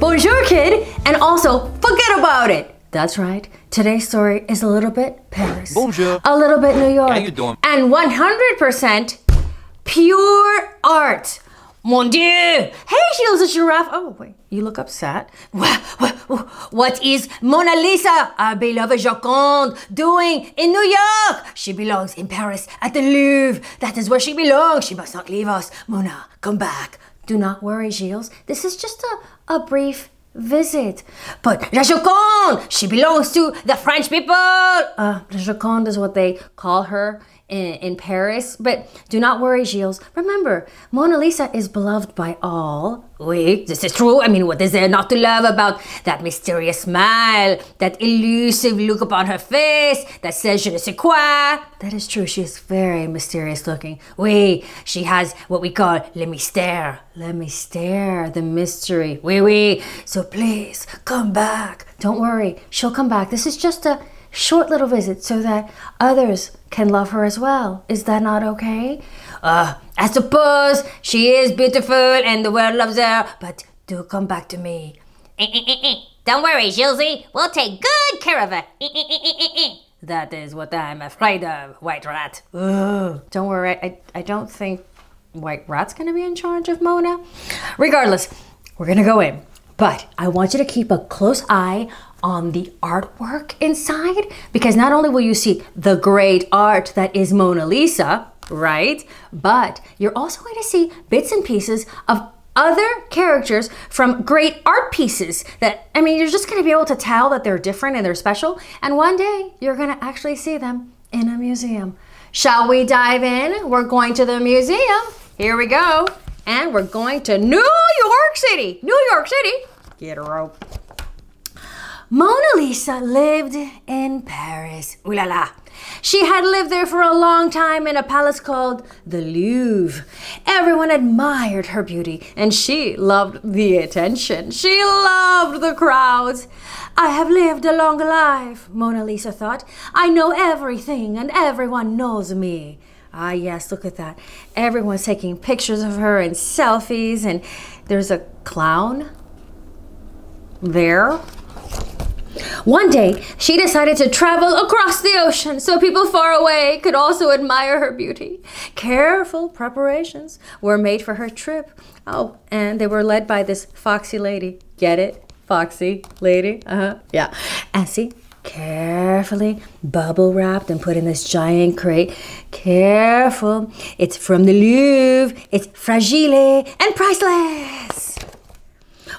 Bonjour, kid, and also forget about it. That's right. Today's story is a little bit Paris. Bonjour. A little bit New York. How you doing? And 100% pure art. Mon Dieu! Hey, Shields the giraffe. Oh, wait, you look upset. What is Mona Lisa, our beloved Joconde, doing in New York? She belongs in Paris at the Louvre. That is where she belongs. She must not leave us. Mona, come back. Do not worry, Gilles. This is just a brief visit. But La Joconde, she belongs to the French people. La Joconde is what they call her in Paris. But do not worry, Gilles. Remember, Mona Lisa is beloved by all. Oui, this is true. I mean, what is there not to love about that mysterious smile, that elusive look upon her face that says je ne sais quoi? That is true. She is very mysterious looking. Oui, she has what we call le mystère. Le mystère, the mystery. Oui, oui. So please, come back. Don't worry, she'll come back. This is just a short little visit so that others can love her as well. Is that not okay? I suppose she is beautiful and the world loves her, but do come back to me. Don't worry, Gilesy. We'll take good care of her. That is what I'm afraid of, White Rat. Ugh. Don't worry, I don't think White Rat's gonna be in charge of Mona. Regardless, we're gonna go in. But I want you to keep a close eye on the artwork inside, because not only will you see the great art that is Mona Lisa, right? But you're also going to see bits and pieces of other characters from great art pieces that, I mean, you're just going to be able to tell that they're different and they're special. And one day you're going to actually see them in a museum. Shall we dive in? We're going to the museum. Here we go. And we're going to New York City. New York City. Get a rope. Mona Lisa lived in Paris. Ooh la la. She had lived there for a long time in a palace called the Louvre. Everyone admired her beauty and she loved the attention. She loved the crowds. I have lived a long life, Mona Lisa thought. I know everything and everyone knows me. Ah, yes, look at that. Everyone's taking pictures of her and selfies, and there's a clown there. One day, she decided to travel across the ocean so people far away could also admire her beauty. Careful preparations were made for her trip. Oh, and they were led by this foxy lady. Get it? Foxy lady? Yeah. And see, carefully bubble wrapped and put in this giant crate. Careful. It's from the Louvre. It's fragile and priceless.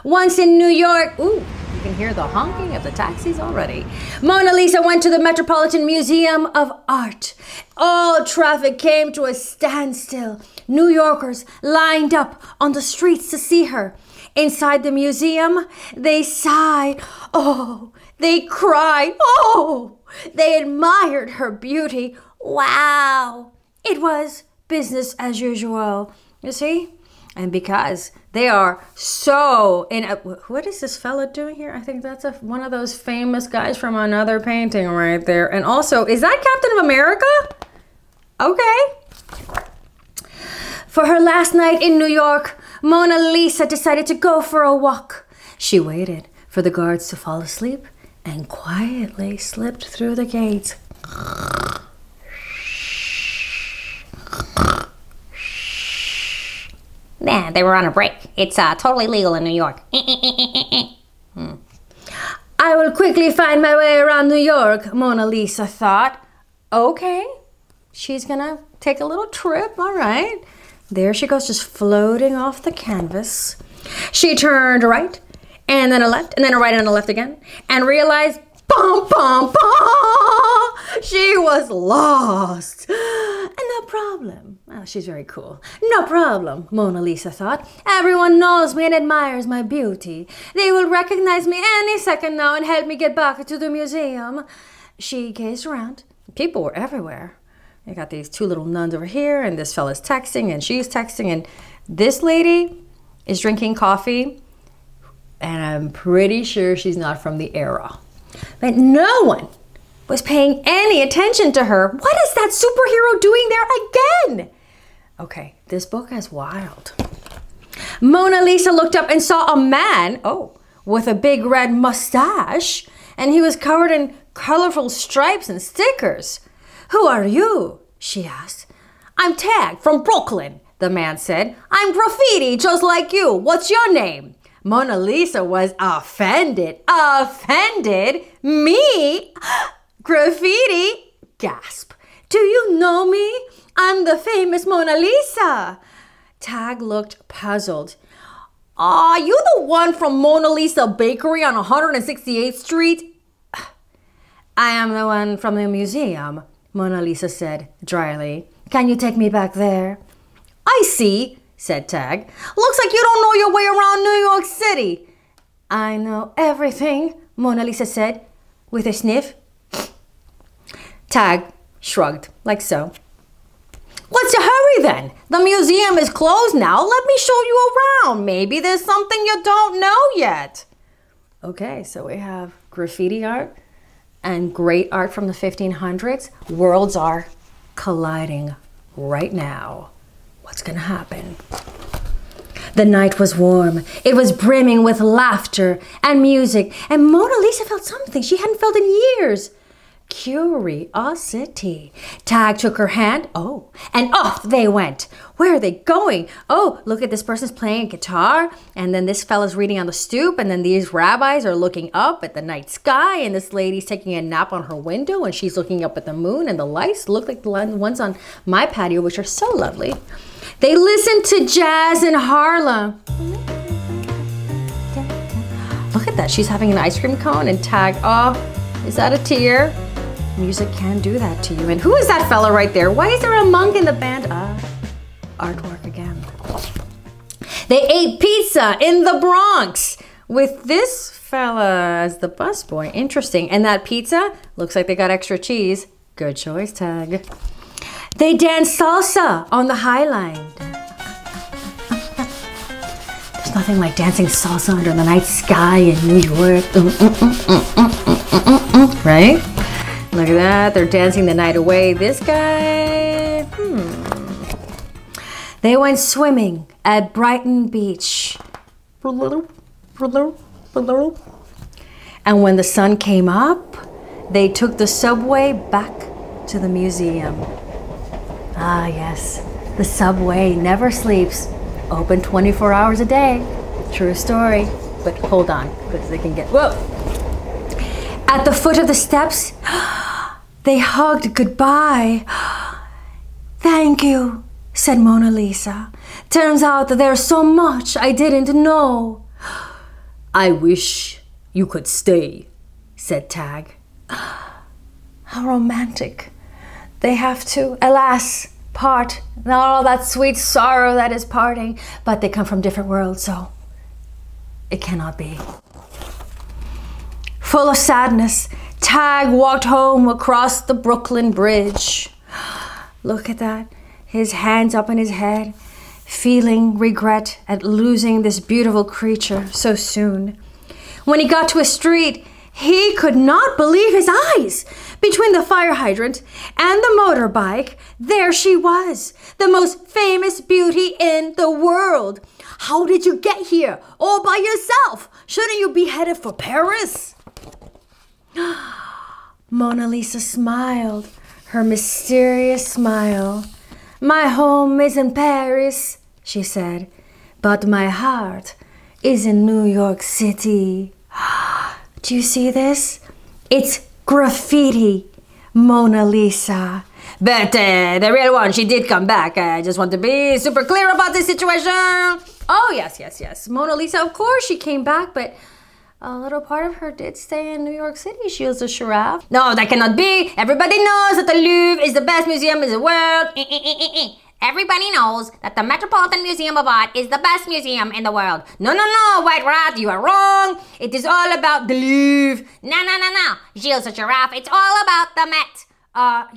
Once in New York, ooh, you can hear the honking of the taxis already. Mona Lisa went to the Metropolitan Museum of Art. All traffic came to a standstill. New Yorkers lined up on the streets to see her. Inside the museum, they sighed. Oh, they cried. Oh, they admired her beauty. Wow. It was business as usual, you see? And because they are so what is this fella doing here? I think that's one of those famous guys from another painting right there. And also, is that Captain of America? Okay. For her last night in New York, Mona Lisa decided to go for a walk. She waited for the guards to fall asleep and quietly slipped through the gates. Nah, they were on a break. It's totally legal in New York. I will quickly find my way around New York, Mona Lisa thought. Okay, she's gonna take a little trip, all right. There she goes, just floating off the canvas. She turned right, and then a left, and then a right and a left again, and realized, bum, bum, bum, she was lost. And no problem. Oh, she's very cool. No problem, Mona Lisa thought. Everyone knows me and admires my beauty. They will recognize me any second now and help me get back to the museum. She gazed around. People were everywhere. You got these two little nuns over here, and this fella's texting, and she's texting, and this lady is drinking coffee, and I'm pretty sure she's not from the era. But no one was paying any attention to her. What is that superhero doing there again? Okay, this book is wild. Mona Lisa looked up and saw a man, with a big red mustache, and he was covered in colorful stripes and stickers. "Who are you?" she asked. "I'm Tag from Brooklyn," the man said. "I'm graffiti just like you. What's your name?" Mona Lisa was offended. Offended? Me? Graffiti? Gasp. "Do you know me? I'm the famous Mona Lisa." Tag looked puzzled. "Are you the one from Mona Lisa Bakery on 168th Street? "I am the one from the museum," Mona Lisa said dryly. "Can you take me back there?" "I see," said Tag. "Looks like you don't know your way around New York City." "I know everything," Mona Lisa said with a sniff. Tag shrugged, like so. "What's your hurry then? The museum is closed now. Let me show you around. Maybe there's something you don't know yet." Okay, so we have graffiti art and great art from the 1500s. Worlds are colliding right now. What's gonna happen? The night was warm. It was brimming with laughter and music, and Mona Lisa felt something she hadn't felt in years. Curiosity. Tag took her hand. Oh, and off they went. Where are they going? Oh, look at this person's playing a guitar, and then this fella's reading on the stoop, and then these rabbis are looking up at the night sky, and this lady's taking a nap on her window, and she's looking up at the moon, and the lights look like the ones on my patio, which are so lovely. They listened to jazz in Harlem. Look at that. She's having an ice cream cone, and Tag, oh, is that a tear? Music can do that to you. And who is that fella right there? Why is there a monk in the band? Artwork again. They ate pizza in the Bronx with this fella as the busboy. Interesting. And that pizza looks like they got extra cheese. Good choice, Tag. They danced salsa on the High Line. There's nothing like dancing salsa under the night sky in New York. Right? Look at that. They're dancing the night away. This guy, They went swimming at Brighton Beach. And when the sun came up, they took the subway back to the museum. Ah, yes. The subway never sleeps. Open 24 hours a day. True story. But hold on, because they can get... Whoa! At the foot of the steps, they hugged goodbye. "Thank you," said Mona Lisa. "Turns out that there's so much I didn't know." "I wish you could stay," said Tag. How romantic. They have to, alas, part. Not all that sweet sorrow that is parting, but they come from different worlds, so it cannot be. Full of sadness, Tag walked home across the Brooklyn Bridge. Look at that. His hands up in his head, feeling regret at losing this beautiful creature so soon. When he got to a street, he could not believe his eyes. Between the fire hydrant and the motorbike, there she was, the most famous beauty in the world. How did you get here all by yourself? Shouldn't you be headed for Paris? Mona Lisa smiled, her mysterious smile. "My home is in Paris," she said, "but my heart is in New York City." Do you see this? It's graffiti, Mona Lisa. But the real one, she did come back. I just want to be super clear about this situation. Oh, yes. Mona Lisa, of course, she came back, but a little part of her did stay in New York City. She was a giraffe. No, that cannot be. Everybody knows that the Louvre is the best museum in the world. Everybody knows that the Metropolitan Museum of Art is the best museum in the world. No, White Rat, you are wrong. It is all about the Louvre. No. Gilles a giraffe, it's all about the Met.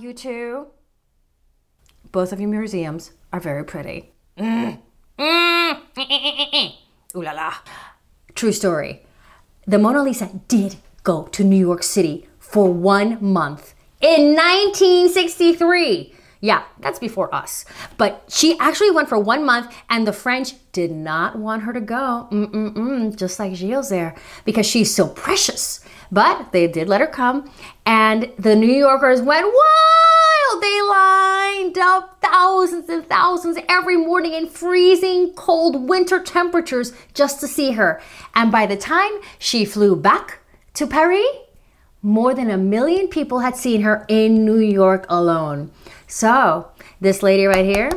You two, both of your museums are very pretty. Ooh la la. True story. The Mona Lisa did go to New York City for 1 month in 1963. Yeah, that's before us. But she actually went for 1 month, and the French did not want her to go. Just like Gilles there, because she's so precious. But they did let her come, and the New Yorkers went wild. They lined up thousands and thousands every morning in freezing cold winter temperatures just to see her. And by the time she flew back to Paris, more than 1 million people had seen her in New York alone. So this lady right here,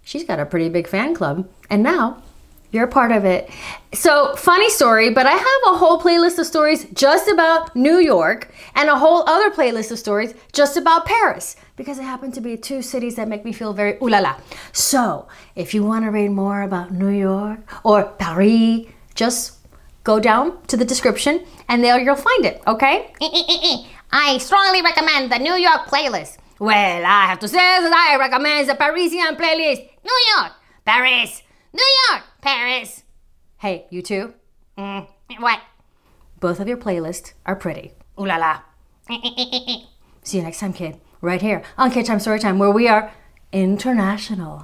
she's got a pretty big fan club, and now you're a part of it. So funny story, but I have a whole playlist of stories just about New York and a whole other playlist of stories just about Paris, because it happen to be 2 cities that make me feel very ooh la la. So if you want to read more about New York or Paris, just go down to the description and there you'll find it, okay? I strongly recommend the New York playlist. Well, I have to say that I recommend the Parisian playlist. New York, Paris, New York, Paris. Hey, you two? What? Both of your playlists are pretty. Ooh la la. See you next time, kid. Right here on KidTime StoryTime, where we are international.